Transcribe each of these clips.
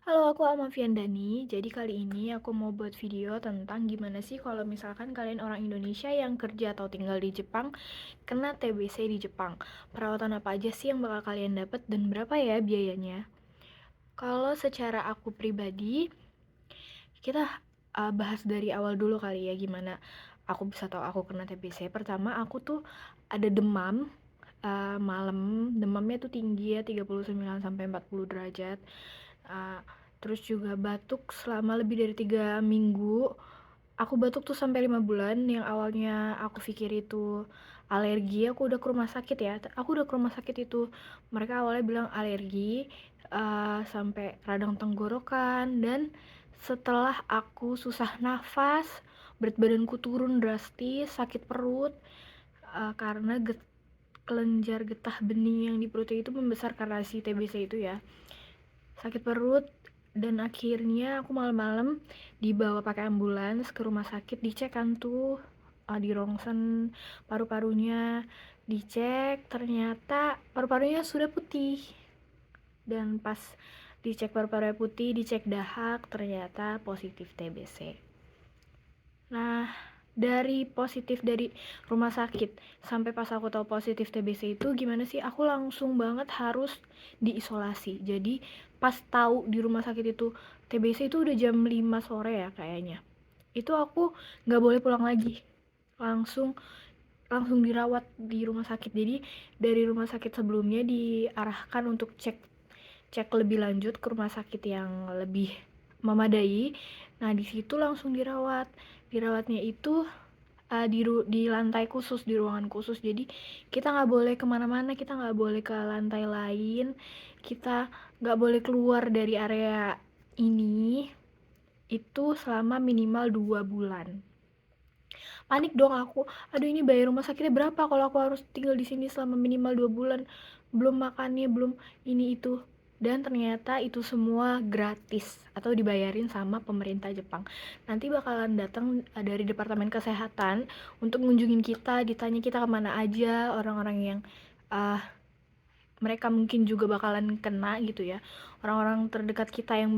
Halo, aku Alma Fiandani. Jadi kali ini aku mau buat video tentang gimana sih kalau misalkan kalian orang Indonesia yang kerja atau tinggal di Jepang kena TBC di Jepang. Perawatan apa aja sih yang bakal kalian dapat dan berapa ya biayanya? Kalau secara aku pribadi, kita bahas dari awal dulu kali ya gimana aku bisa tahu aku kena TBC. Pertama, aku tuh ada demam malam. Demamnya tuh tinggi ya, 39 sampai 40 derajat. Uh, Terus juga batuk selama lebih dari 3 minggu. Aku batuk tuh sampai 5 bulan. Yang awalnya aku pikir itu alergi, aku udah ke rumah sakit ya. Aku udah ke rumah sakit itu. Mereka awalnya bilang alergi, sampai radang tenggorokan. Dan setelah aku susah nafas, berat badanku turun drastis, sakit perut, karena kelenjar getah bening yang di perutnya itu membesar karena si TBC itu ya. Sakit perut, dan akhirnya aku malam-malam dibawa pakai ambulans ke rumah sakit, dicek kan tuh, di rongsen paru-parunya, dicek ternyata paru-parunya sudah putih. Dan pas dicek paru-parunya putih, dicek dahak, ternyata positif TBC. Nah, dari positif dari rumah sakit sampai pas aku tahu positif TBC itu gimana sih? Aku langsung banget harus diisolasi. Jadi pas tahu di rumah sakit itu TBC itu udah jam 5 sore ya kayaknya. Itu aku nggak boleh pulang lagi. Langsung langsung dirawat di rumah sakit. Jadi dari rumah sakit sebelumnya diarahkan untuk cek cek lebih lanjut ke rumah sakit yang lebih memadai. Nah, di situ langsung dirawat. Dirawatnya itu di lantai khusus, di ruangan khusus. Jadi kita nggak boleh kemana-mana, kita nggak boleh ke lantai lain, kita nggak boleh keluar dari area ini. Itu selama minimal 2 bulan. Panik dong aku, aduh ini bayar rumah sakitnya berapa kalau aku harus tinggal di sini selama minimal 2 bulan, belum makannya, belum ini itu. Dan ternyata itu semua gratis atau dibayarin sama pemerintah Jepang. Nanti bakalan datang dari Departemen Kesehatan untuk ngunjungin kita, ditanya kita kemana aja, orang-orang yang uh, mereka mungkin juga bakalan kena gitu ya, orang-orang terdekat kita yang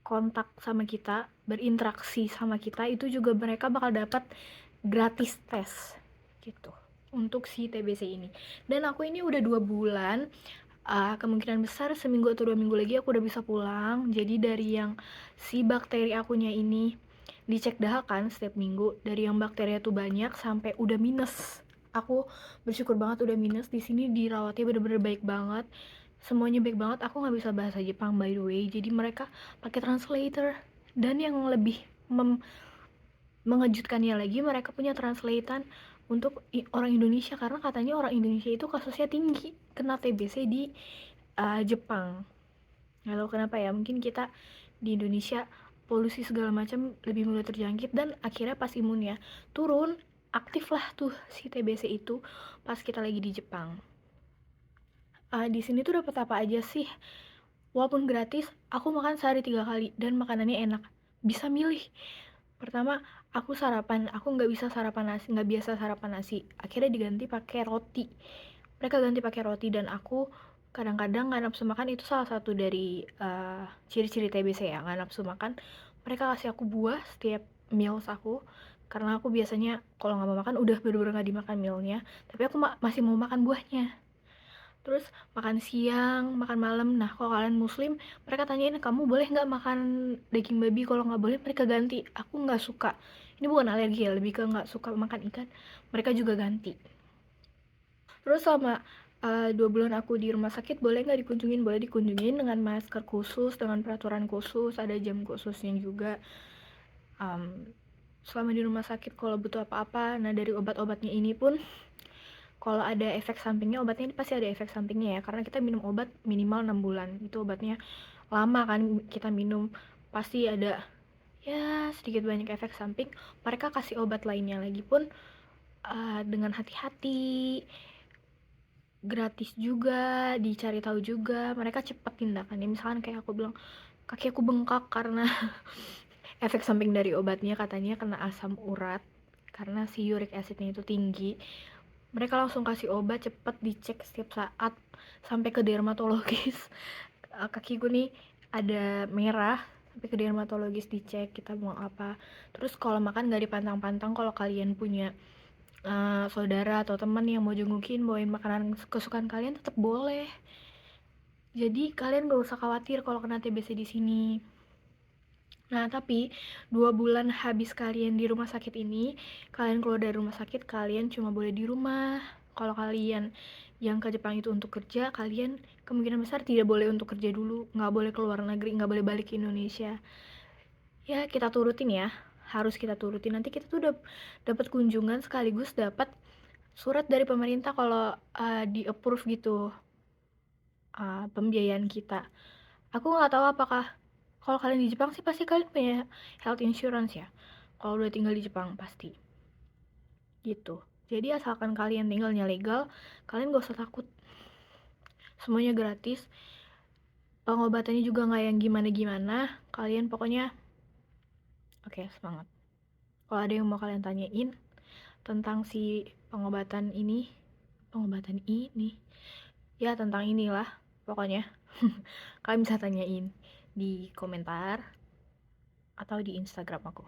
kontak sama kita, berinteraksi sama kita, itu juga mereka bakal dapat gratis tes gitu untuk si TBC ini. Dan aku ini udah 2 bulan, kemungkinan besar seminggu atau 2 minggu lagi aku udah bisa pulang. Jadi dari yang si bakteri akunya ini dicek dahak kan setiap minggu, dari yang bakterinya tuh banyak sampai udah minus. Aku bersyukur banget udah minus. Di sini dirawatnya bener-bener baik banget, semuanya baik banget. Aku nggak bisa bahasa Jepang by the way, jadi mereka pakai translator. Dan yang lebih mengejutkannya lagi, mereka punya translator untuk orang Indonesia, karena katanya orang Indonesia itu kasusnya tinggi kena TBC di Jepang. Nggak tahu kenapa ya, mungkin kita di Indonesia polusi segala macam lebih mudah terjangkit, dan akhirnya pas imunnya turun, aktif lah tuh si TBC itu pas kita lagi di Jepang. Di sini tuh dapat apa aja sih? Walaupun gratis, aku makan sehari 3 kali dan makanannya enak. Bisa milih. Pertama, aku sarapan, aku nggak bisa sarapan nasi, nggak biasa sarapan nasi. Akhirnya diganti pakai roti. Mereka ganti pakai roti, dan aku kadang-kadang nggak nafsu makan. Itu salah satu dari ciri-ciri TBC ya, nggak nafsu makan. Mereka kasih aku buah setiap meals aku, karena aku biasanya kalau nggak mau makan udah bener-bener nggak dimakan mealnya, tapi aku masih mau makan buahnya. Terus makan siang, makan malam. Nah, kalau kalian muslim, mereka tanyain kamu boleh nggak makan daging babi. Kalau nggak boleh, mereka ganti. Aku nggak suka, ini bukan alergi ya, lebih ke nggak suka makan ikan, mereka juga ganti. Terus sama 2 bulan aku di rumah sakit, boleh nggak dikunjungin? Boleh dikunjungin dengan masker khusus, dengan peraturan khusus, ada jam khususnya juga. um, Selama di rumah sakit kalau butuh apa-apa, nah dari obat-obatnya ini pun, kalau ada efek sampingnya, obatnya ini pasti ada efek sampingnya ya, karena kita minum obat minimal 6 bulan. Itu obatnya lama kan kita minum, pasti ada ya sedikit banyak efek samping. Mereka kasih obat lainnya lagi pun dengan hati-hati, gratis juga, dicari tahu juga, mereka cepat tindakannya. Misalkan kayak aku bilang kaki aku bengkak karena efek samping dari obatnya, katanya kena asam urat karena si uric acidnya itu tinggi. Mereka langsung kasih obat, cepet dicek setiap saat sampai ke dermatologis. Kakiku nih ada merah, tapi ke dermatologis dicek kita mau apa. Terus kalau makan nggak dipantang-pantang. Kalau kalian punya saudara atau teman yang mau jengukin bawain makanan kesukaan kalian, tetap boleh. Jadi kalian gak usah khawatir kalau kena TBC di sini. Nah, tapi 2 bulan habis kalian di rumah sakit ini, kalian keluar dari rumah sakit, kalian cuma boleh di rumah. Kalau kalian yang ke Jepang itu untuk kerja, kalian kemungkinan besar tidak boleh untuk kerja dulu, nggak boleh keluar negeri, nggak boleh balik ke Indonesia. Ya, kita turutin ya, harus kita turutin. Nanti kita tuh dapat kunjungan sekaligus dapat surat dari pemerintah kalau di approve gitu pembiayaan kita. Aku nggak tahu apakah kalau kalian di Jepang sih pasti kalian punya health insurance ya. Kalau udah tinggal di Jepang pasti. Gitu. Jadi asalkan kalian tinggalnya legal, kalian gak usah takut. Semuanya gratis. Pengobatannya juga nggak yang gimana-gimana. Kalian pokoknya oke, semangat. Kalau ada yang mau kalian tanyain tentang si pengobatan ini, ya tentang inilah pokoknya. Kalian bisa tanyain di komentar atau di Instagram aku.